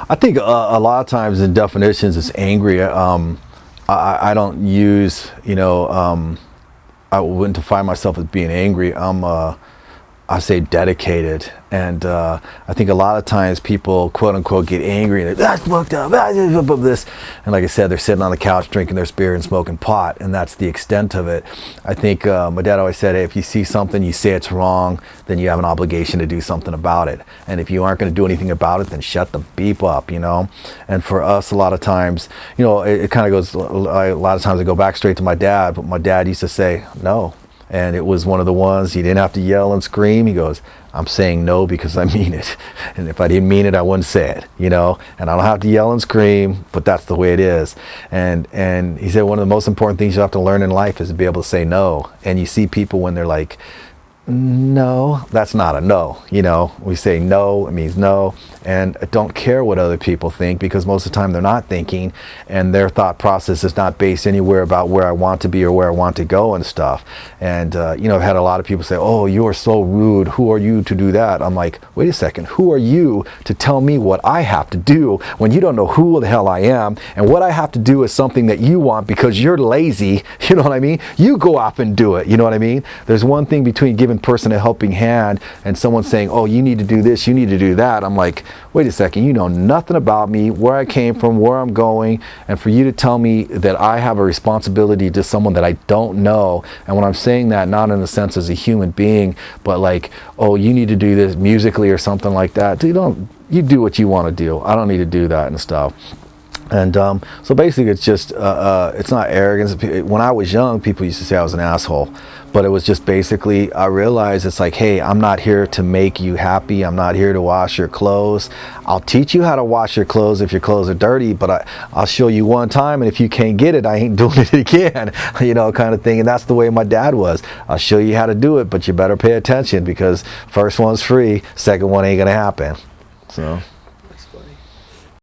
I think a lot of times in definitions it's angry. I don't use, I wouldn't define myself as being angry. I say dedicated, and I think a lot of times people quote unquote get angry and they're, that's fucked up, this, and like I said, they're sitting on the couch drinking their beer and smoking pot, and that's the extent of it. I think my dad always said, hey, if you see something, you say it's wrong, then you have an obligation to do something about it, and if you aren't going to do anything about it, then shut the beep up, And for us, a lot of times, it kind of goes, a lot of times I go back straight to my dad, but my dad used to say no. And it was one of the ones, he didn't have to yell and scream. He goes, I'm saying no because I mean it. And if I didn't mean it, I wouldn't say it, And I don't have to yell and scream, but that's the way it is. And he said one of the most important things you have to learn in life is to be able to say no. And you see people when they're like, no, that's not a no. We say no, it means no. And I don't care what other people think, because most of the time they're not thinking, and their thought process is not based anywhere about where I want to be or where I want to go and stuff. And I've had a lot of people say, oh, you are so rude, who are you to do that? I'm like, wait a second, who are you to tell me what I have to do when you don't know who the hell I am, and what I have to do is something that you want because you're lazy. You know what I mean? You go off and do it. You know what I mean? There's one thing between giving person a helping hand and someone saying, oh, you need to do this, you need to do that. I'm like, wait a second, you know nothing about me, where I came from, where I'm going, and for you to tell me that I have a responsibility to someone that I don't know. And when I'm saying that, not in a sense as a human being, but like, oh, you need to do this musically or something like that. You do what you want to do. I don't need to do that and stuff. And so basically it's just, it's not arrogance. When I was young, people used to say I was an asshole, but it was just basically, I realized it's like, hey, I'm not here to make you happy. I'm not here to wash your clothes. I'll teach you how to wash your clothes if your clothes are dirty, but I'll show you one time, and if you can't get it, I ain't doing it again, kind of thing. And that's the way my dad was. I'll show you how to do it, but you better pay attention, because first one's free, second one ain't gonna happen. So.